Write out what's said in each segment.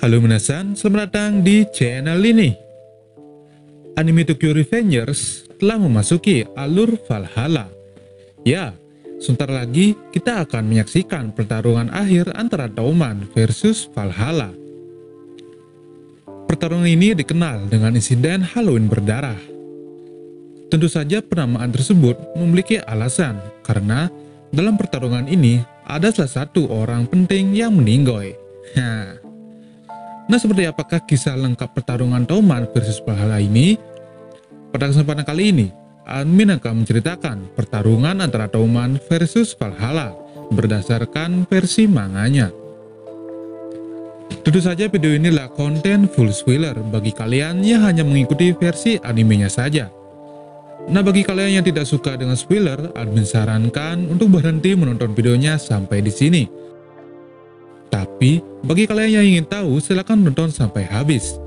Halo minasan, selamat datang di channel ini. Anime Tokyo Revengers telah memasuki alur Valhalla. Ya, sebentar lagi kita akan menyaksikan pertarungan akhir antara Touman versus Valhalla. Pertarungan ini dikenal dengan insiden Halloween berdarah. Tentu saja penamaan tersebut memiliki alasan karena dalam pertarungan ini ada salah satu orang penting yang meninggoy. Nah, seperti apakah kisah lengkap pertarungan Touman versus Valhalla ini? Pada kesempatan kali ini, admin akan menceritakan pertarungan antara Touman versus Valhalla berdasarkan versi manganya. Tentu saja video ini adalah konten full spoiler bagi kalian yang hanya mengikuti versi animenya saja. Nah, bagi kalian yang tidak suka dengan spoiler, admin sarankan untuk berhenti menonton videonya sampai di sini. Tapi, bagi kalian yang ingin tahu, silakan nonton sampai habis.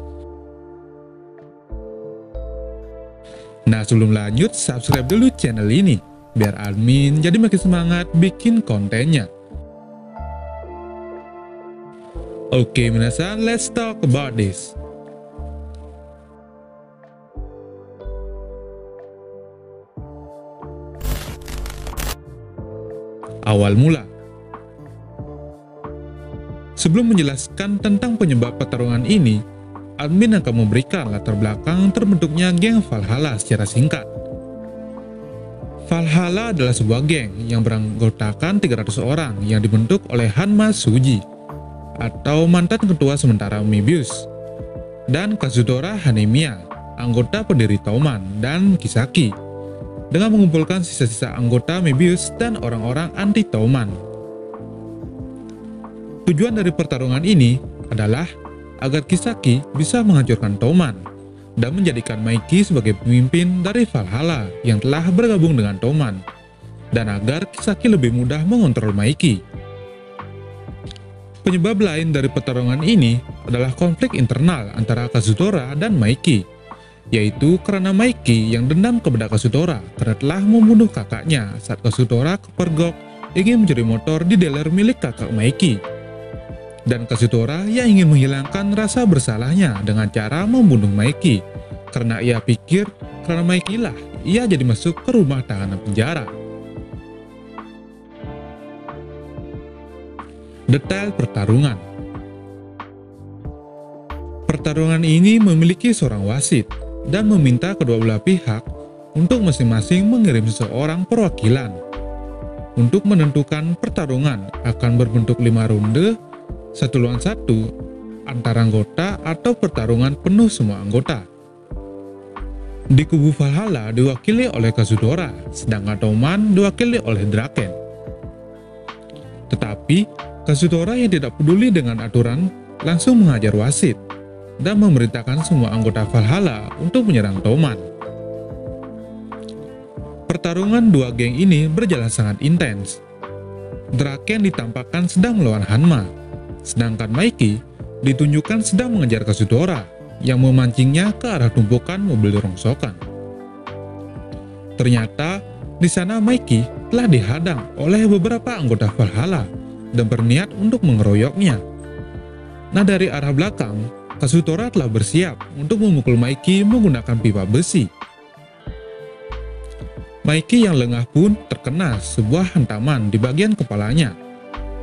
Nah, sebelum lanjut, subscribe dulu channel ini, biar admin jadi makin semangat bikin kontennya. Oke, minasan, let's talk about this. Awal mula. Sebelum menjelaskan tentang penyebab pertarungan ini, admin akan memberikan latar belakang terbentuknya geng Valhalla secara singkat. Valhalla adalah sebuah geng yang beranggotakan 300 orang yang dibentuk oleh Hanma Suji, atau mantan ketua sementara Mebius, dan Kazutora Hanemiya, anggota pendiri Touman, dan Kisaki, dengan mengumpulkan sisa-sisa anggota Mebius dan orang-orang anti Touman. Tujuan dari pertarungan ini adalah agar Kisaki bisa menghancurkan Touman dan menjadikan Maiki sebagai pemimpin dari Valhalla yang telah bergabung dengan Touman, dan agar Kisaki lebih mudah mengontrol Maiki. Penyebab lain dari pertarungan ini adalah konflik internal antara Kazutora dan Maiki, yaitu karena Maiki yang dendam kepada Kazutora karena telah membunuh kakaknya saat Kazutora kepergok ingin mencuri motor di dealer milik kakak Maiki. Dan Kazutora yang ingin menghilangkan rasa bersalahnya dengan cara membunuh Maiki, karena ia pikir karena Maiki lah ia jadi masuk ke rumah tahanan penjara. Detail pertarungan. Pertarungan ini memiliki seorang wasit dan meminta kedua belah pihak untuk masing-masing mengirim seseorang perwakilan. Untuk menentukan pertarungan akan berbentuk 5 ronde, 1 lawan 1 antara anggota atau pertarungan penuh semua anggota. Di kubu Valhalla diwakili oleh Kazutora, sedangkan Touman diwakili oleh Draken. Tetapi, Kazutora yang tidak peduli dengan aturan langsung menghajar wasit dan memerintahkan semua anggota Valhalla untuk menyerang Touman. Pertarungan dua geng ini berjalan sangat intens. Draken ditampakkan sedang melawan Hanma, sedangkan Maiki ditunjukkan sedang mengejar Kazutora yang memancingnya ke arah tumpukan mobil rongsokan. Ternyata di sana Maiki telah dihadang oleh beberapa anggota Valhalla dan berniat untuk mengeroyoknya. Nah, dari arah belakang, Kazutora telah bersiap untuk memukul Maiki menggunakan pipa besi. Maiki yang lengah pun terkena sebuah hantaman di bagian kepalanya,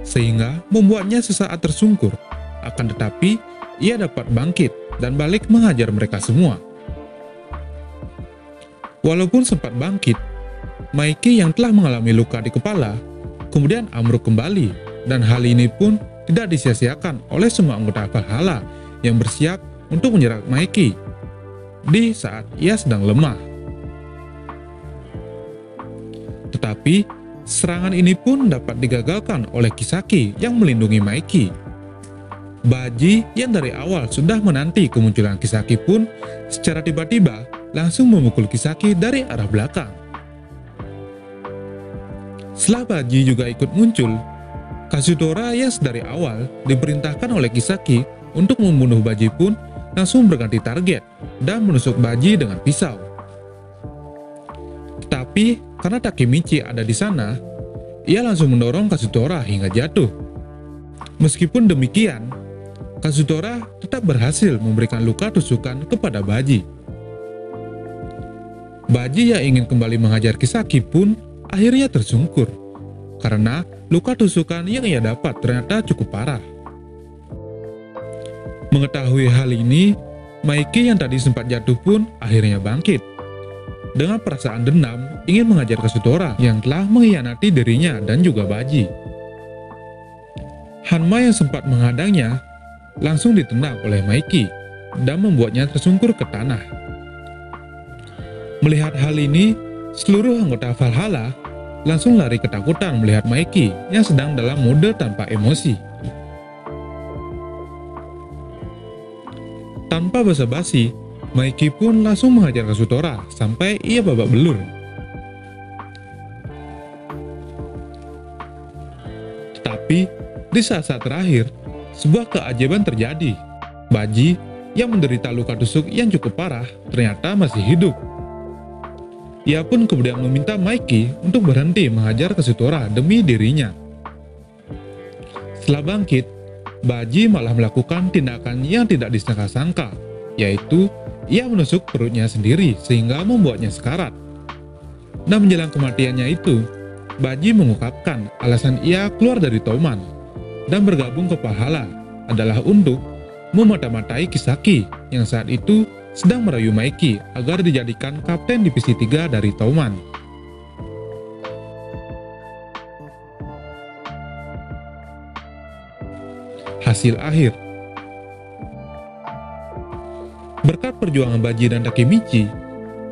sehingga membuatnya sesaat tersungkur. Akan tetapi, ia dapat bangkit dan balik menghajar mereka semua. Walaupun sempat bangkit, Maiki yang telah mengalami luka di kepala kemudian ambruk kembali, dan hal ini pun tidak disia-siakan oleh semua anggota Valhalla yang bersiap untuk menyerang Maiki di saat ia sedang lemah. Tetapi, serangan ini pun dapat digagalkan oleh Kisaki yang melindungi Maiki. Baji yang dari awal sudah menanti kemunculan Kisaki pun secara tiba-tiba langsung memukul Kisaki dari arah belakang. Setelah Baji juga ikut muncul, Kazutora yang dari awal diperintahkan oleh Kisaki untuk membunuh Baji pun langsung berganti target dan menusuk Baji dengan pisau. Tetapi karena Takemichi ada di sana, ia langsung mendorong Kazutora hingga jatuh. Meskipun demikian, Kazutora tetap berhasil memberikan luka tusukan kepada Baji. Baji yang ingin kembali menghajar Kisaki pun akhirnya tersungkur, karena luka tusukan yang ia dapat ternyata cukup parah. Mengetahui hal ini, Maiki yang tadi sempat jatuh pun akhirnya bangkit. Dengan perasaan dendam, ingin menghajar Kazutora yang telah mengkhianati dirinya dan juga Baji. Hanma yang sempat menghadangnya langsung ditendang oleh Maiki dan membuatnya tersungkur ke tanah. Melihat hal ini, seluruh anggota Valhalla langsung lari ketakutan melihat Maiki yang sedang dalam mode tanpa emosi. Tanpa basa-basi, Maiki pun langsung menghajar Kazutora sampai ia babak belur. Tetapi di saat-saat terakhir, sebuah keajaiban terjadi. Baji yang menderita luka tusuk yang cukup parah ternyata masih hidup. Ia pun kemudian meminta Maiki untuk berhenti menghajar Kazutora demi dirinya. Setelah bangkit, Baji malah melakukan tindakan yang tidak disangka-sangka, yaitu ia menusuk perutnya sendiri sehingga membuatnya sekarat. Dan menjelang kematiannya itu, Baji mengungkapkan alasan ia keluar dari Touman dan bergabung ke Valhalla adalah untuk memata-matai Kisaki yang saat itu sedang merayu Maiki agar dijadikan kapten divisi 3 dari Touman. Hasil akhir. Berkat perjuangan Baji dan Takemichi,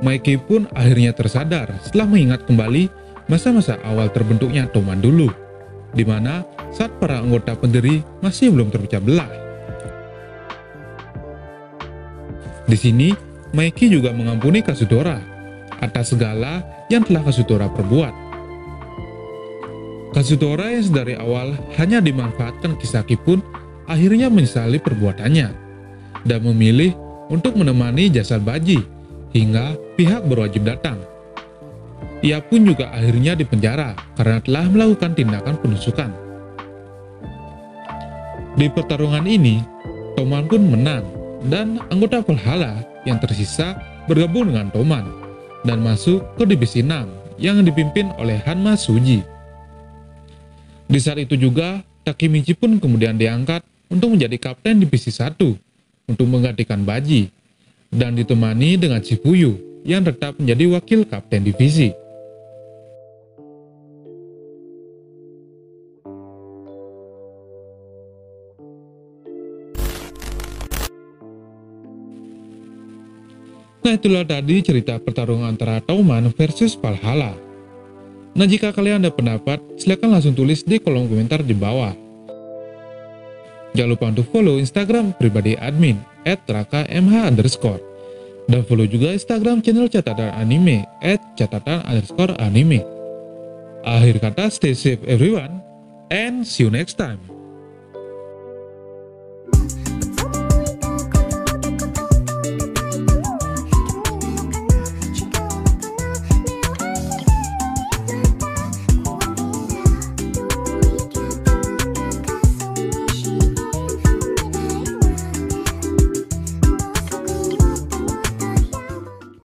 Maiki pun akhirnya tersadar setelah mengingat kembali masa-masa awal terbentuknya Touman dulu, di mana saat para anggota pendiri masih belum terpecah belah. Di sini, Maiki juga mengampuni Kazutora atas segala yang telah Kazutora perbuat. Kazutora yang sedari awal hanya dimanfaatkan Kisaki pun akhirnya menyesali perbuatannya dan memilih untuk menemani jasad Baji hingga pihak berwajib datang. Ia pun juga akhirnya dipenjara karena telah melakukan tindakan penusukan. Di pertarungan ini, Touman pun menang dan anggota Valhalla yang tersisa bergabung dengan Touman dan masuk ke divisi 6 yang dipimpin oleh Hanma Suji. Di saat itu juga, Takemichi pun kemudian diangkat untuk menjadi kapten divisi 1 untuk menggantikan Baji, dan ditemani dengan Shifuyu yang tetap menjadi wakil kapten divisi. Nah, itulah tadi cerita pertarungan antara Touman versus Valhalla. Nah, jika kalian ada pendapat, silahkan langsung tulis di kolom komentar di bawah. Jangan lupa untuk follow Instagram pribadi admin @raka_mh_ dan follow juga Instagram channel catatan anime @catatan_anime. Akhir kata, stay safe everyone and see you next time.